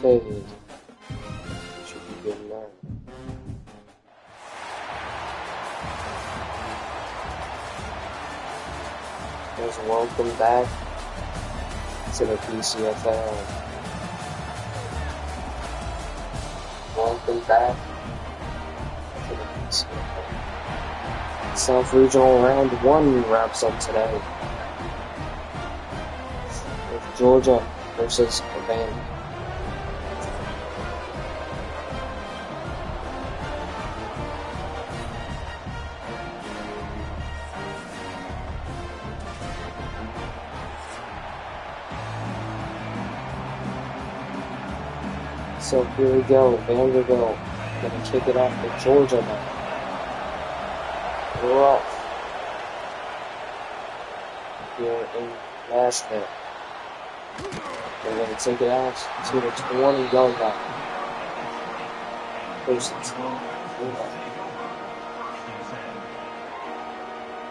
Okay. Should be good now. Guys, welcome back to the Pcfl. Welcome back to the Pcfl. South Regional Round 1 wraps up today with Georgia versus Urbana. So here we go, Vanderbilt gonna kick it off to Georgia now. We're off here in Nashville. They're gonna take it out to the 20-yard line. First and 10.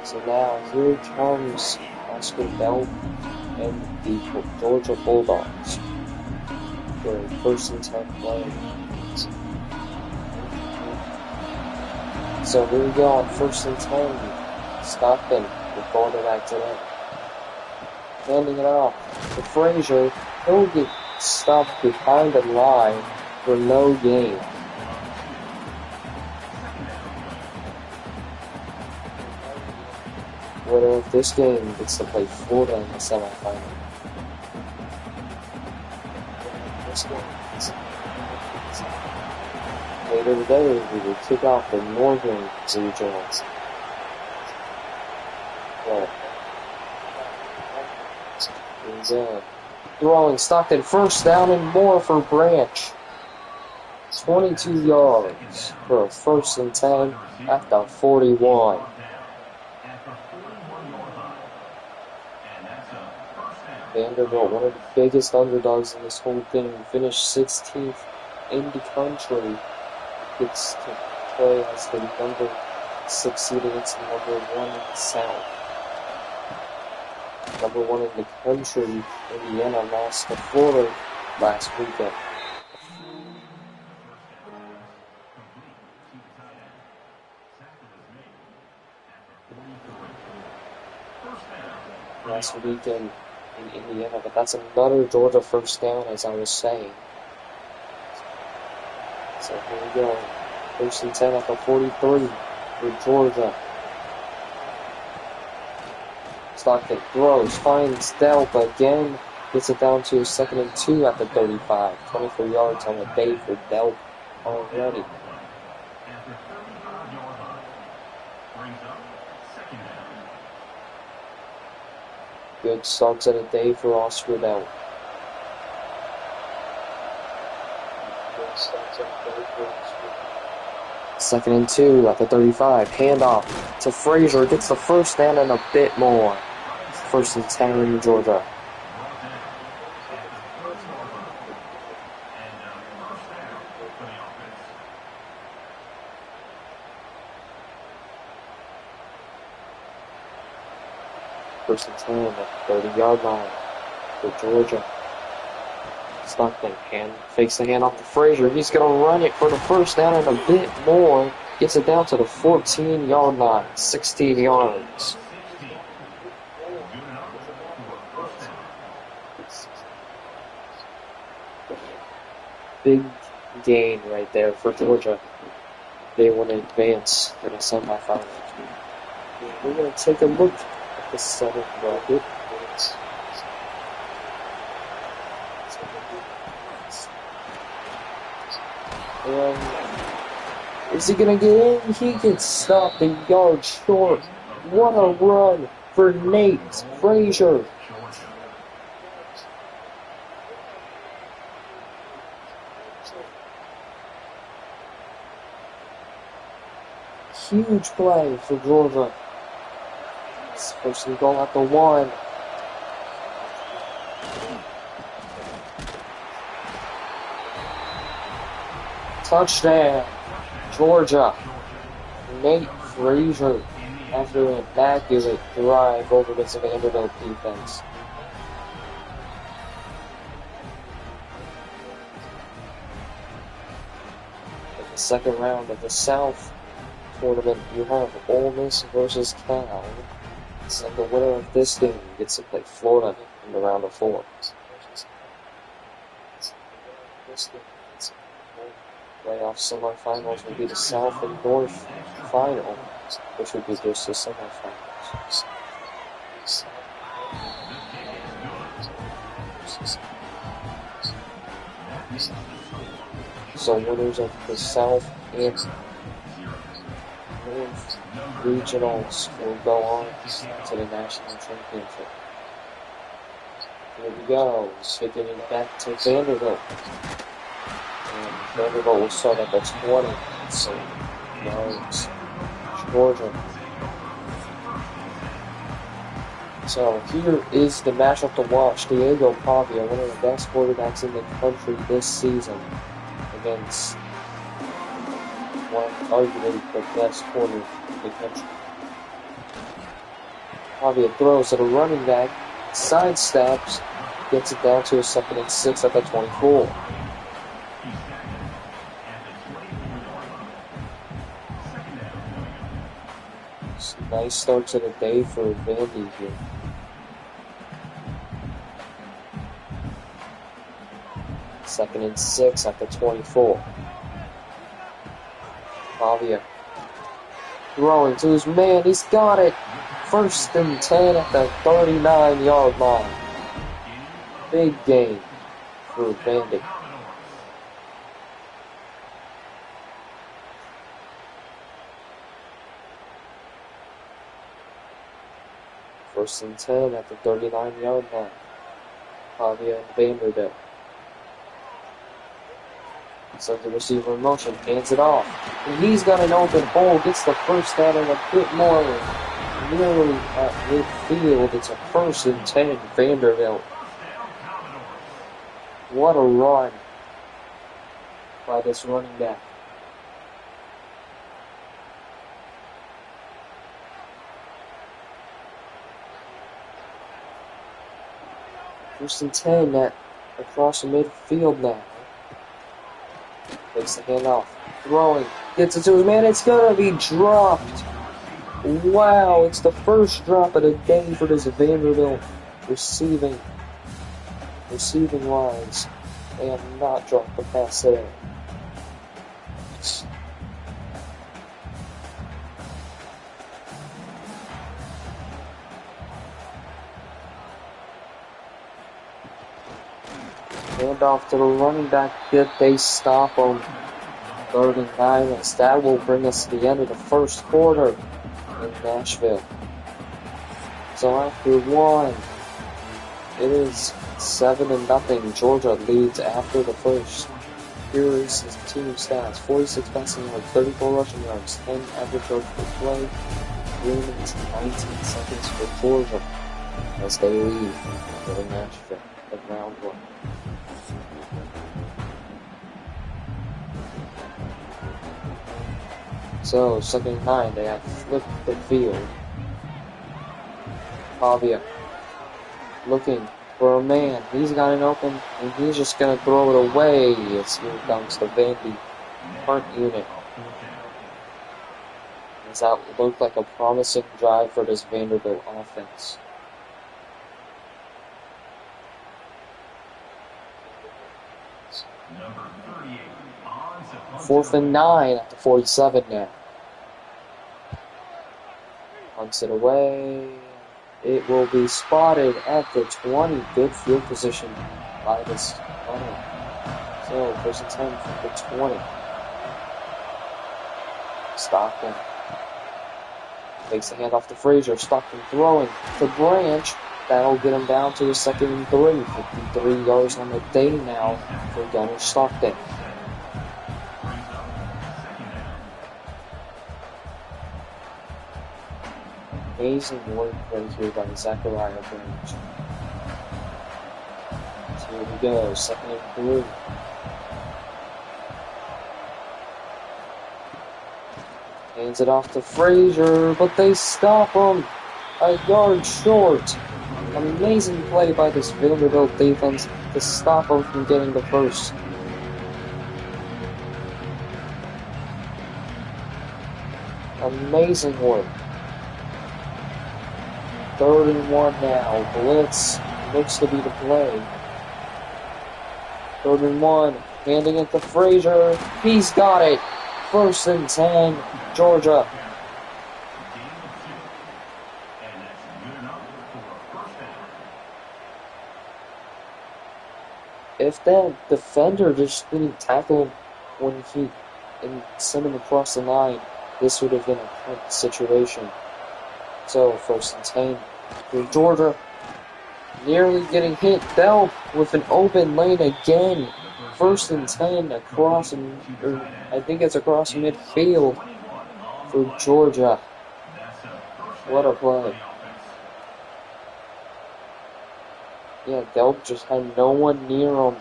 So now here comes Oscar Bell and the Georgia Bulldogs. For a first and 10 play. So here we go on first and 10. Stockton, the quarterback today. Handing it off to Frazier. He'll get stopped behind the line for no gain. Winner of this game gets to play Florida in the semifinal. Later today, we will kick off the Northern Regionals. He's throwing Stockton first down and more for Branch. 22 yards for a first and 10 at the 41. Vanderbilt, one of the biggest underdogs in this whole thing, finished 16th in the country. Gets to play as the number 6 seed against the number 1 in the South. Number 1 in the country, Indiana, lost to Florida last weekend. Last weekend in Indiana, but that's another Georgia first down, as I was saying. So here we go. First and 10 at the 43 for Georgia. Stockton throws, finds Delp again. Gets it down to second and 2 at the 35. 24 yards on the day for Delp already. Good starts of the day for Oscar Delp. Second and 2 at the 35. Handoff to Frazier. Gets the first down and a bit more. First and 10 in Georgia. First and 10 at the 30-yard line for Georgia. Stockton fakes the handoff to Frazier. He's going to run it for the first down and a bit more. Gets it down to the 14-yard line. 16 yards. Big gain right there for Georgia. They want to advance to the semifinal. We're going to take a look at the seventh bracket. And is he going to get in? He gets stopped a yard short. What a run for Nate Frazier. Huge play for Georgia. It's first and goal at the 1. Touchdown, Georgia. Nate Frazier after an immaculate drive over the Vanderbilt defense. the second round of the South tournament, you have Ole Miss versus Cal. So the winner of this game gets to play Florida in the round of 4. Playoff semifinals will be the South and North final, which would be just the semifinals. So winners of the South and North regionals will go on to the national championship. Here we go, switching it back to Vanderbilt. And Vanderbilt will start at the 20. So, yards, Georgia. So here is the matchup to watch. Diego Pavia, one of the best quarterbacks in the country this season, against one arguably the best corner in the country. Pavia throws at a running back, sidesteps, gets it down to a 2nd and 6 at the 24. Nice start to the day for Vandy here. 2nd and 6 at the 24. Pavia throwing to his man. He's got it. 1st and 10 at the 39-yard line. Big game for Vandy. First and 10 at the 39-yard line. Pavia and Vanderbilt. Sends the receiver in motion, hands it off. And he's got an open hole, gets the first down and a bit more nearly at midfield. It's a 1st and 10, Vanderbilt. What a run by this running back. First and 10 at across the midfield now. Takes the handoff. Throwing. Gets it to his man. It's going to be dropped. Wow. It's the first drop of the day for this Vanderbilt receiving lines. They have not dropped the pass there. Hand off to the running back. Good, they stop him. 3rd and 9. That will bring us to the end of the first quarter in Nashville. So after 1, it is 7-0. Georgia leads after the first. Here is his team stats: 46 passing yards, 34 rushing yards, 10 average yards per play, 3 minutes and 19 seconds for Georgia as they lead for Nashville in round 1. So, 2nd and 9, they have flipped the field. Pavia looking for a man. He's got an open, and he's just going to throw it away. As here comes the Vandy punt unit. Does that look like a promising drive for this Vanderbilt offense? Number 38, 4th and 9 at the 47 now. Punts it away. It will be spotted at the 20. Good field position by this runner. So, 1st and 10 from the 20. Stockton takes the handoff to Frazier. Stockton throwing to Branch. That'll get him down to the 2nd and 3. 53 yards on the day now for Gunner Stockton. Amazing work right here by Zachariah Branch. So here we go, 2nd and 3. Hands it off to Frazier, but they stop him a yard short. Amazing play by this Vanderbilt defense to stop him from getting the first. Amazing work. 3rd and 1 now. Blitz looks to be the play. 3rd and 1. Handing it to Frazier. He's got it. 1st and 10. Georgia. If that defender just didn't tackle him when he and sent him across the line, this would have been a punt situation. So 1st and 10 for Georgia. Nearly getting hit. Bell with an open lane again. 1st and 10 across, I think it's across midfield for Georgia. What a play. Yeah, Delp just had no one near him,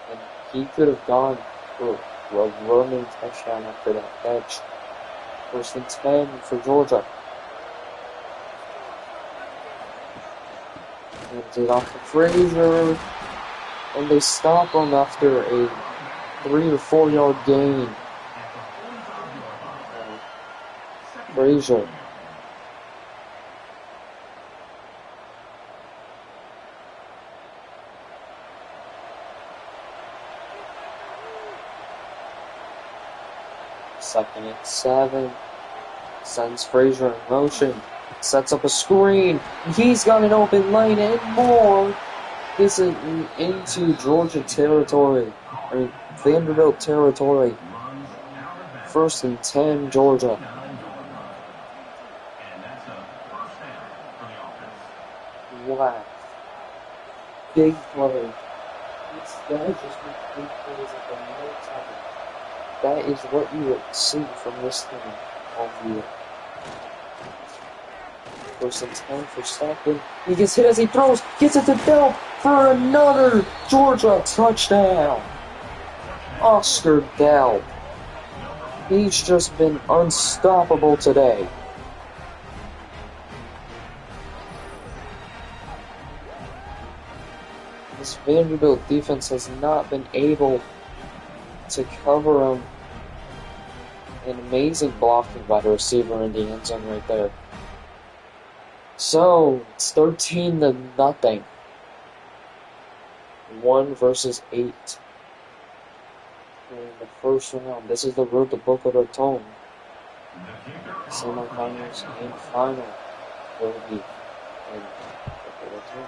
and he could have gone for a running touchdown after that catch. 1st and 10 for Georgia. Hands it off to Frazier, and they stop him after a 3 or 4 yard gain. Frazier. Second and 7. Sends Frazier in motion. Sets up a screen. He's got an open lane and more. This is into Georgia territory. Vanderbilt territory. 1st and 10, Georgia. Wow. Big play. This guy just made big plays at the right time. That is what you would see from this team all year. 1st and 10 for Stockton. He gets hit as he throws, gets it to Delp for another Georgia touchdown. Oscar Delp. He's just been unstoppable today. This Vanderbilt defense has not been able to cover him. An amazing blocking by the receiver in the end zone right there. So, it's 13-0. 1 versus 8. In the first round, this is the road to Boca Raton. Semifinals and final will be in Boca Raton.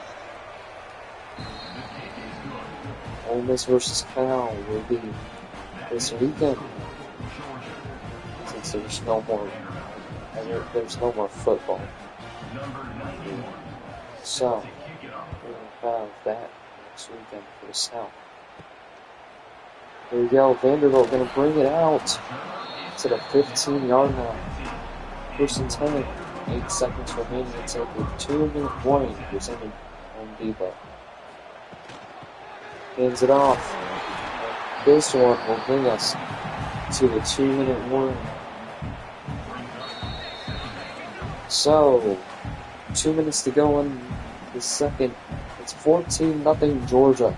Ole Miss versus Cal will be this weekend. Since there's no more football. So, we'll have that next weekend for the South. Here we go, Vanderbilt going to bring it out to the 15-yard line. 1st and 10, 8 seconds remaining until the 2-minute warning presented Home Depot. Hands it off. And this one will bring us to the 2-minute warning. So, 2 minutes to go in the second. It's 14-0 Georgia.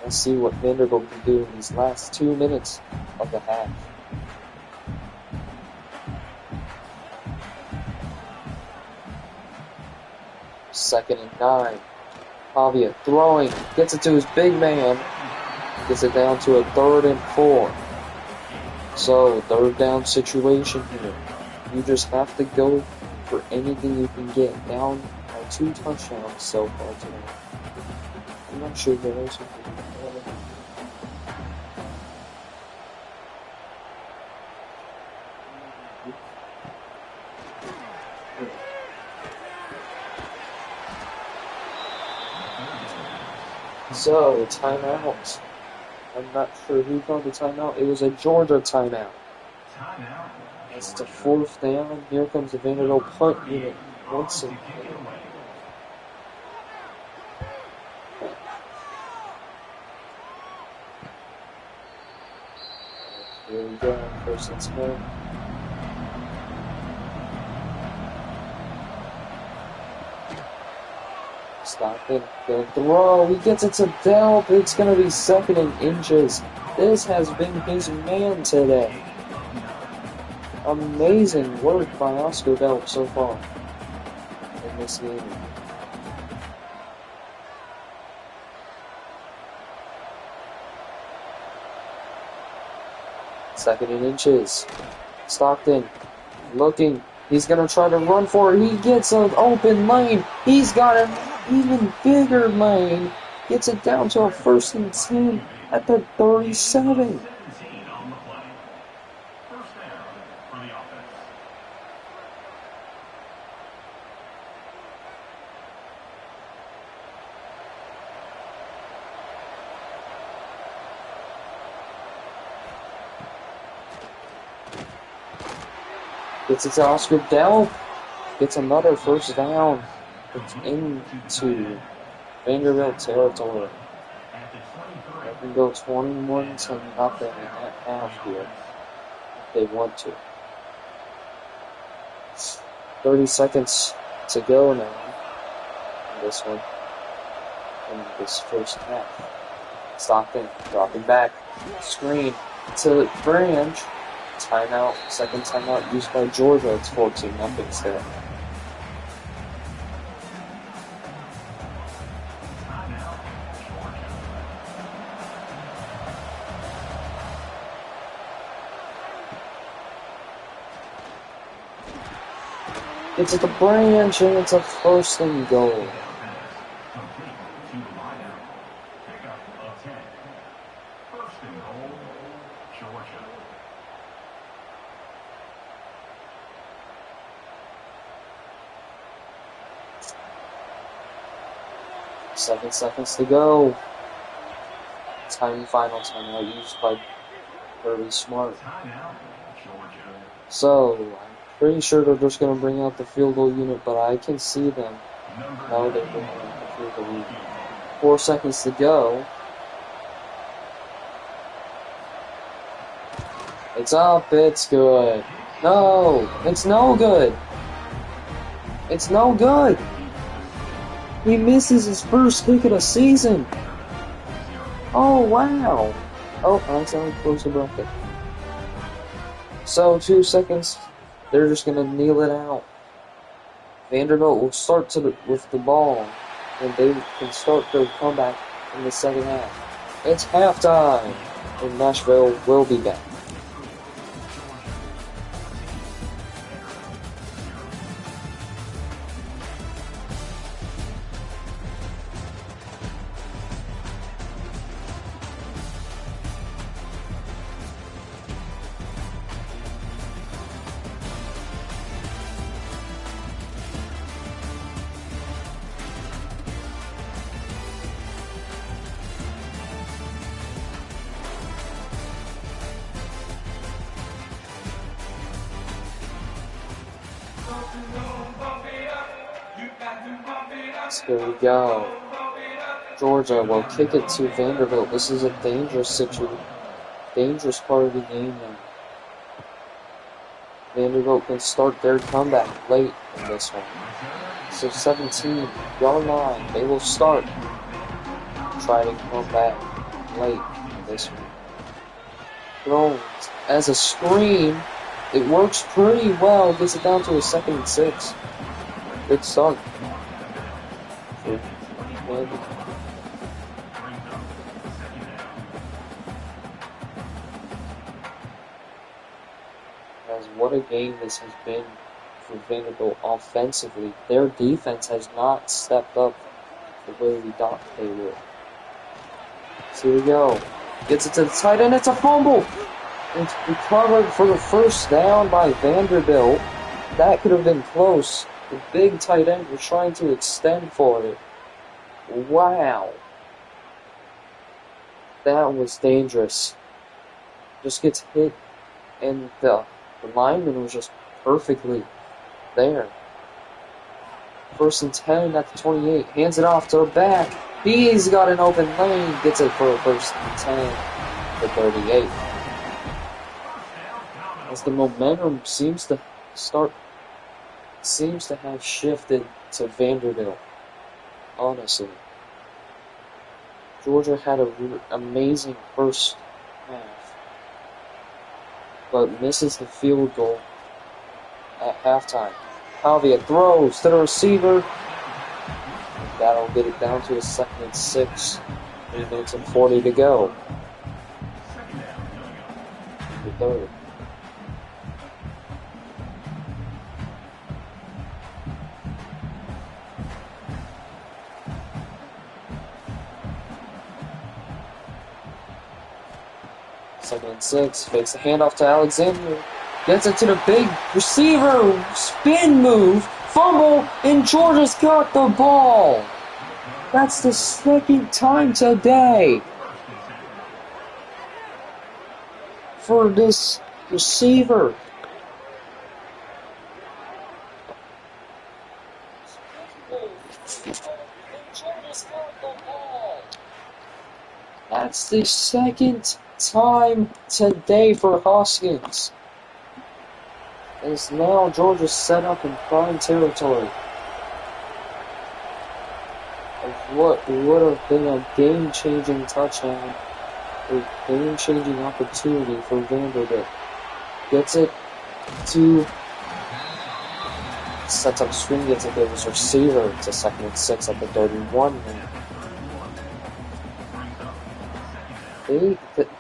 Let's see what Vanderbilt can do in these last 2 minutes of the half. Second and 9. Pavia throwing, gets it to his big man, gets it down to a 3rd and 4. So, 3rd down situation here. You just have to go for anything you can get. Down by 2 touchdowns so far today. I'm not sure there is something. So, timeout. I'm not sure who called the timeout. It was a Georgia timeout. It's the 4th down. Here comes the Vanderbilt punt unit once again. Here we go. 1st and 10. Stop it. Gonna throw. He gets it to Delp. It's gonna be 2nd and inches. This has been his man today. Amazing work by Oscar Delp so far in this game. Second and inches. Stockton looking. He's going to try to run for it. He gets an open lane. He's got an even bigger lane. Gets it down to a 1st and 10 at the 37. Gets it to Oscar Delp. Gets another 1st down. It's into Vanderbilt territory. They can go 21 to nothing in that half here if they want to. 30 seconds to go now in this one. In this 1st half. Stockton dropping back. Screen to Branch. Timeout. 2nd timeout used by Georgia. It's 14-0 still. It's at the Branch, and it's a 1st and goal. Seven seconds to go. Final timeout used by Kirby Smart. So, I'm pretty sure they're just going to bring out the field goal unit, but I can see them. No, they're bringing out the field goal unit. 4 seconds to go. It's up, it's good. No, it's no good. It's no good. He misses his 1st kick of the season. Oh, wow. Oh, I accidentally closed the bracket. So, 2 seconds. They're just going to kneel it out. Vanderbilt will start with the ball, and they can start their comeback in the 2nd half. It's halftime, and Nashville will be back. Here we go. Georgia will kick it to Vanderbilt. This is a dangerous part of the game now. Vanderbilt can start their comeback late in this one. So 17-yard line. They will start. Try to come back late in this one. Thrown as a screen. It works pretty well. Gets it down to a 2nd and 6. Good start. As what a game this has been for Vanderbilt offensively. Their defense has not stepped up the way we thought they would. So here we go. Gets it to the tight end. It's a fumble. It's recovered for the 1st down by Vanderbilt. That could have been close. The big tight end was trying to extend for it. Wow. That was dangerous. Just gets hit, and the lineman was just perfectly there. 1st and 10 at the 28. Hands it off to the back. He's got an open lane. Gets it for a 1st and 10 to 38. As the momentum seems to have shifted to Vanderbilt. Honestly. Georgia had an amazing 1st half, but misses the field goal at halftime. Pavia throws to the receiver. That'll get it down to a 2nd and 6. 3 minutes and 40 to go. The third. Second and 6, fakes the handoff to Alexander, gets it to the big receiver, spin move, fumble, and Georgia's got the ball. That's the 2nd time today for this receiver. That's the 2nd time today for Hoskins. As now Georgia's set up in prime territory of what would have been a game-changing touchdown, a game-changing opportunity for Vanderbilt. Gets it to sets up screen, gets it to his receiver. It's a 2nd and 6 at the 31 minute.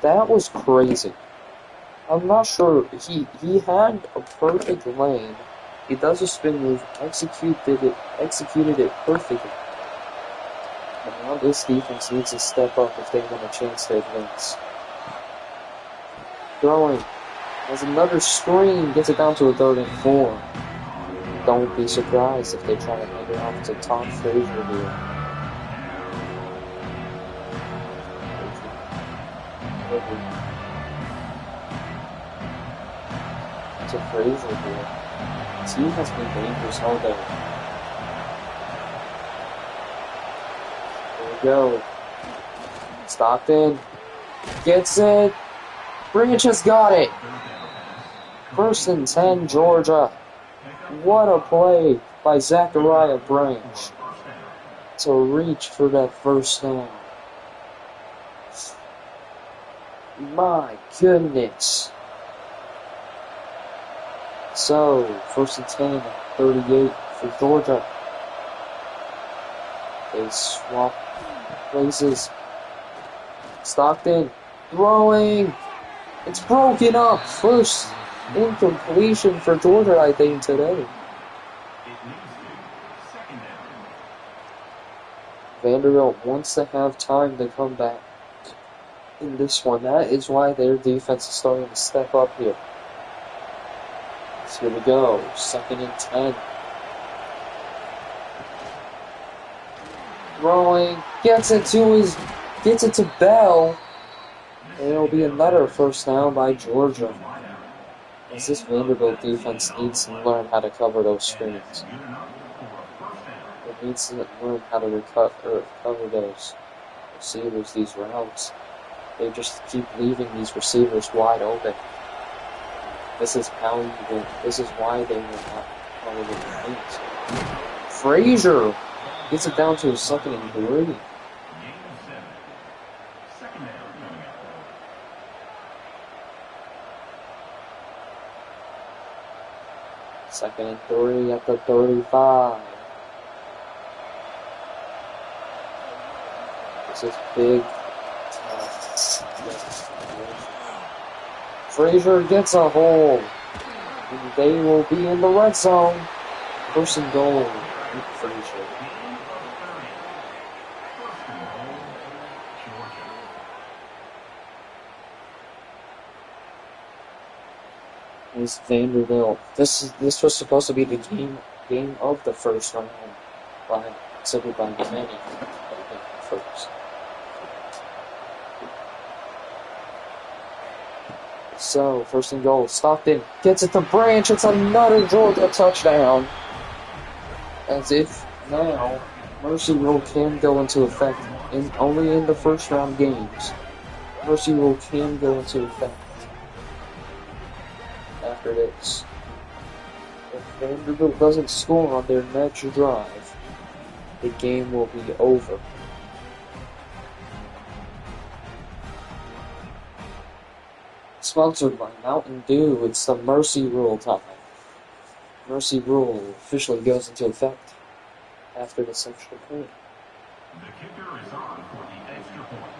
That was crazy. I'm not sure. He had a perfect lane. He does a spin move, executed it perfectly. And now this defense needs to step up if they want a chance to advance. Throwing. Has another screen, gets it down to a 3rd and 4. Don't be surprised if they try to hand it off to Tom Frazier here. To Frazier here. His team has been dangerous all day. There we go. Stockton gets it. Branch has got it. 1st and 10, Georgia. What a play by Zachariah Branch to reach for that 1st down. My goodness. So, 1st and 10, 38 for Georgia. They swap places. Stockton throwing. It's broken up. First incompletion for Georgia, I think, today. Vanderbilt wants to have time to come back in this one. That is why their defense is starting to step up here. So here we go. 2nd and 10. Throwing. Gets it to Bell. And it'll be another 1st down by Georgia. As this Vanderbilt defense needs to learn how to cover those screens. It needs to learn how to cover those receivers, these routes. They just keep leaving these receivers wide open. This is how you win. This is why they will not cover the defense. Frazier gets it down to a 2nd and 3. Second and 3 at the 35. This is big. Frazier gets a hold. And they will be in the red zone. 1st and goal with Frazier. Is Vanderbilt. This was supposed to be the game of the 1st round, considered by many first. So 1st and goal. Stockton gets it to Branch. It's another Georgia touchdown. As if now Mercy Rule can go into effect only in the 1st round games. Mercy Rule can go into effect. After this, if Vanderbilt doesn't score on their next drive, the game will be over. Sponsored by Mountain Dew, it's the Mercy Rule time. Mercy rule officially goes into effect after this extra point. The kicker is on for the extra point.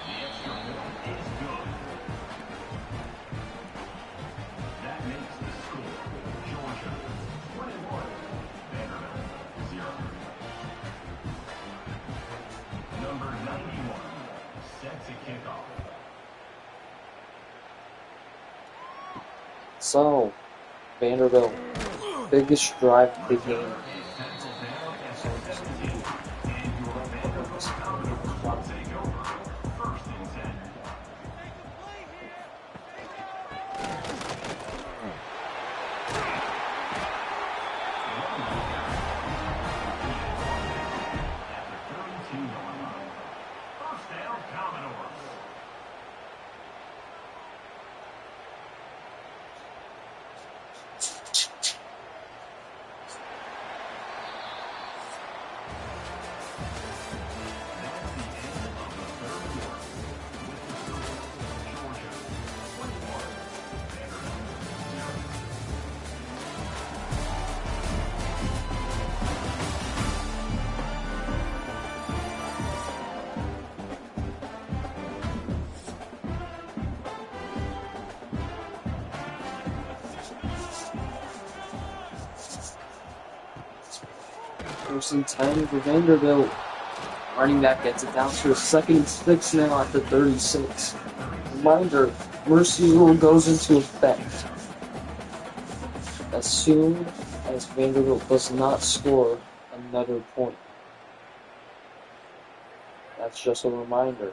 The extra point is good. That makes the score Georgia 21, Vanderbilt 0. Number 91 set to kick off. So, Vanderbilt, biggest drive of the game. First and 10 for Vanderbilt. Running back gets it down to a 2nd and 6 now at the 36. Reminder, mercy rule goes into effect as soon as Vanderbilt does not score another point. That's just a reminder.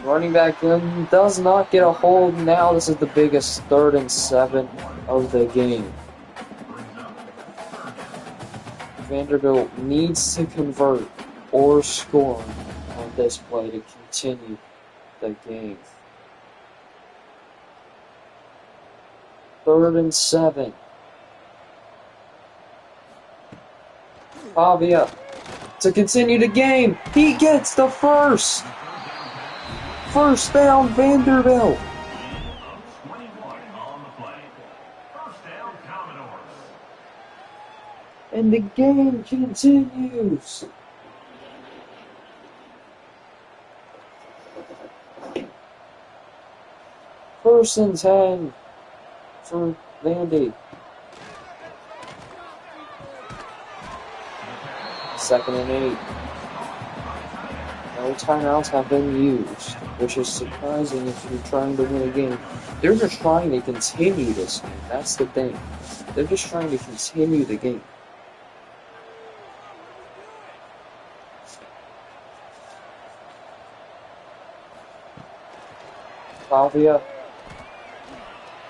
Running back does not get a hold. Now this is the biggest 3rd and 7 of the game. Vanderbilt needs to convert or score on this play to continue the game. 3rd and 7. Pavia to continue the game. He gets the first. First down, Vanderbilt. And the game continues. First and 10 for Vandy. 2nd and 8. No timeouts have been used, which is surprising if you're trying to win a game. They're just trying to continue this game. That's the thing. They're just trying to continue the game. Pavia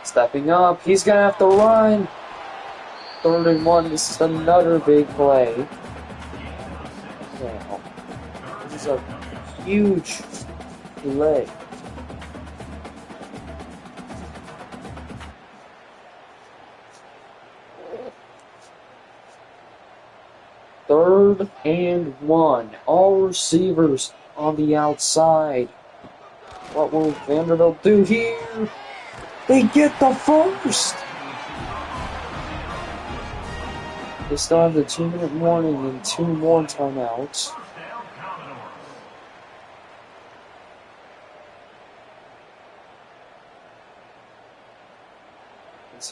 stepping up. He's going to have to run. 3rd and 1. This is another big play. Wow. This is a huge play. Third and 1. All receivers on the outside. What will Vanderbilt do here? They get the first! They still have the 2-minute warning and 2 more timeouts.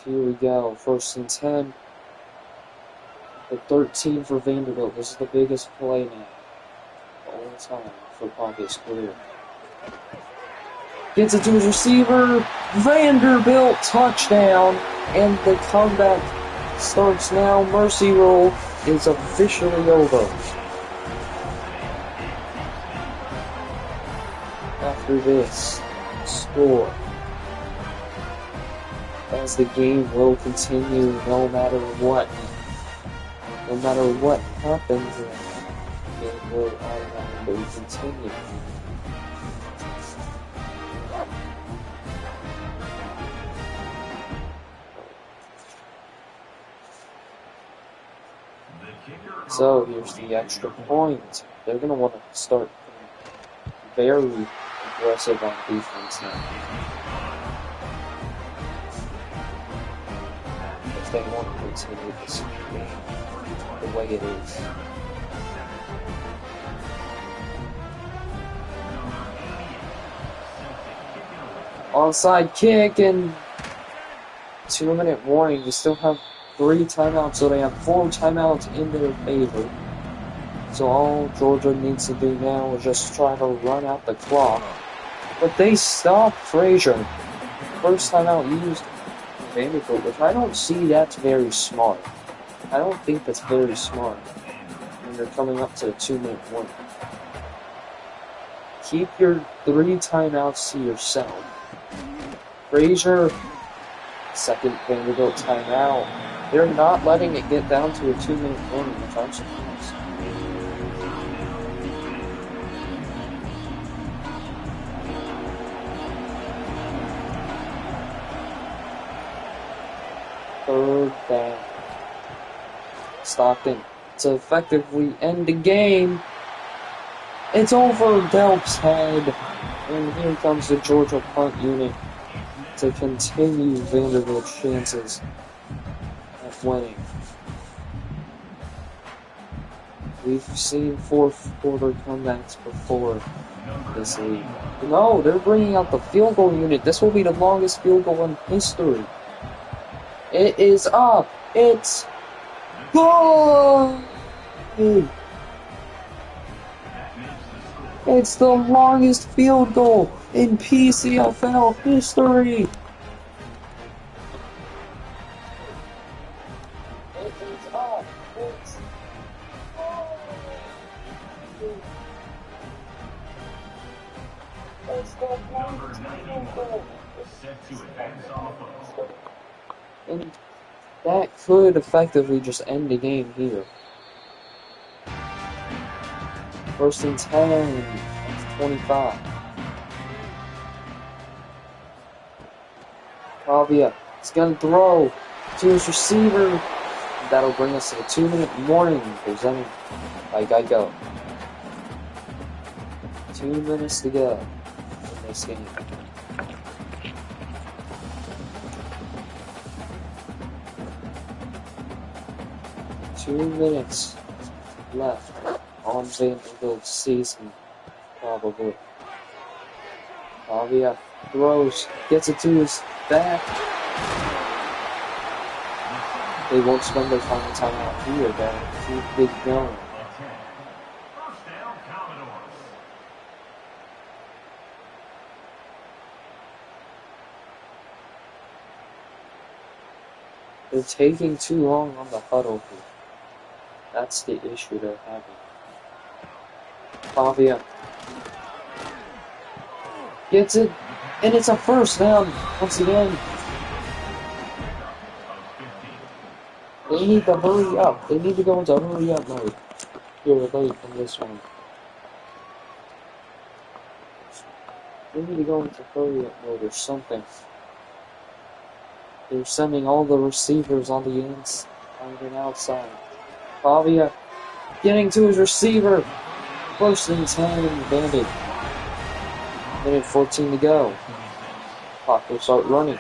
Here we go. 1st and 10. The 13 for Vanderbilt. This is the biggest play now of all time for Pavia's career. Gets it to his receiver. Vanderbilt touchdown. And the comeback starts now. Mercy rule is officially over. After this score, as the game will continue no matter what. No matter what happens, the game will automatically continue. So here's the extra point. they're going to want to start very aggressive on defense now. If they want to continue this game the way it is. Onside kick and 2-minute warning. They still have 3 timeouts, so they have 4 timeouts in their favor. So all Georgia needs to do now is just try to run out the clock. But they stopped Frazier. First timeout used Vanderbilt, which I don't see that's very smart. I don't think that's very smart when you're coming up to a 2-minute warning. Keep your 3 timeouts to yourself. Frazier, second Vanderbilt timeout. They're not letting it get down to a 2-minute warning, which I'm surprised. Third down. Stockton to effectively end the game. It's over Delp's head. And here comes the Georgia punt unit to continue Vanderbilt's chances at winning. We've seen fourth quarter comebacks before this league. No, they're bringing out the field goal unit. This will be the longest field goal in history. It is up. It's good. It's the longest field goal in Pcfl history. It is up. It's the longest field goal. Set to advance on the football. And that could effectively just end the game here. First and 10, that's 25. Pavia is going to throw to his receiver. That'll bring us to the 2-minute warning presented by Geico. 2 minutes to go in this game. Two minutes left on Vanderbilt's season, probably. Pavia throws, gets it to his back. They won't spend their final time out here, guys. Keep it going. First down, Commodores. They're taking too long on the huddle here. That's the issue they're having. Pavia gets it, and it's a first down once again. They need to hurry up. They need to go into hurry up mode. You're late in this one. They need to go into hurry up mode or something. They're sending all the receivers on the inside and outside. Pavia getting to his receiver. First and 10 Vandy. Minute 14 to go. Clock will start running.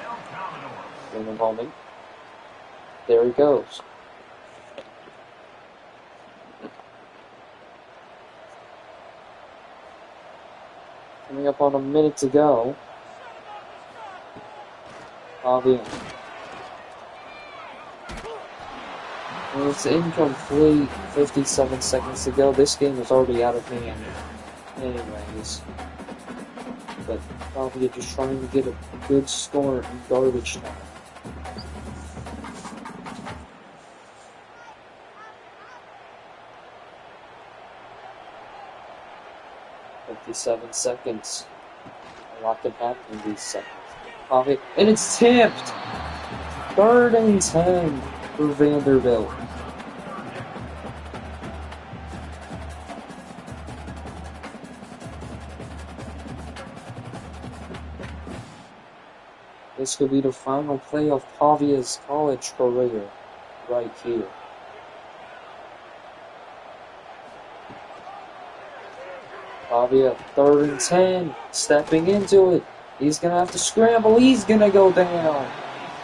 In a moment. There he goes. Coming up on a minute to go. Pavia. And it's incomplete. 57 seconds to go. This game is already out of hand. Anyways. But Pavia just trying to get a good score in garbage time. Seconds. A lot can happen in these seconds. Pavia, and it's tipped! 3rd and 10 for Vanderbilt. This could be the final play of Pavia's college career right here. Pavia, 3rd and 10, stepping into it. He's going to have to scramble. He's going to go down.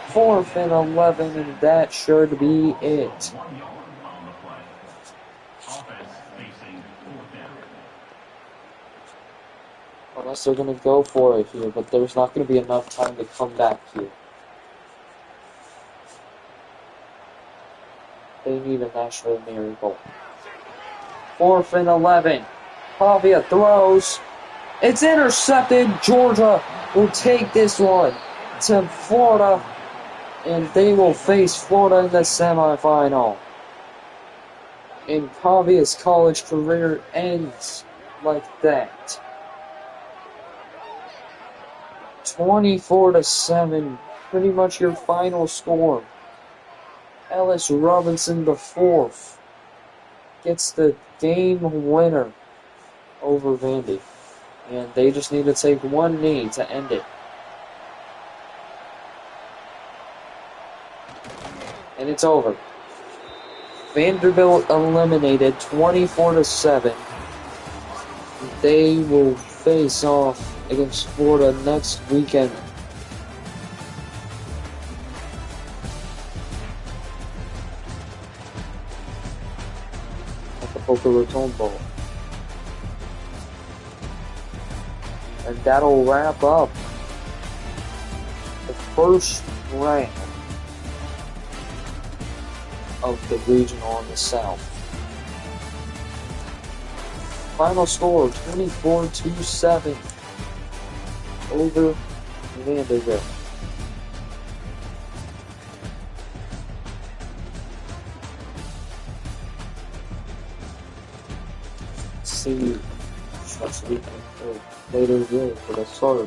4th and 11, and that should be it. 1 yard on the play. Offense facing 4th down. Unless they're going to go for it here, but there's not going to be enough time to come back here. They need a national miracle. 4th and 11. Pavia throws. It's intercepted. Georgia will take this one to Florida, and they will face Florida in the semifinal. And Pavia's college career ends like that. 24-7, pretty much your final score. Ellis Robinson IV gets the game winner over Vandy. And they just need to take one knee to end it. And it's over. Vanderbilt eliminated 24-7. They will face off against Florida next weekend. At the Boca Raton Bowl. And that'll wrap up the first round of the regional in the South. Final score 24-7 over Vanderbilt. See you next weekend or later today for the start.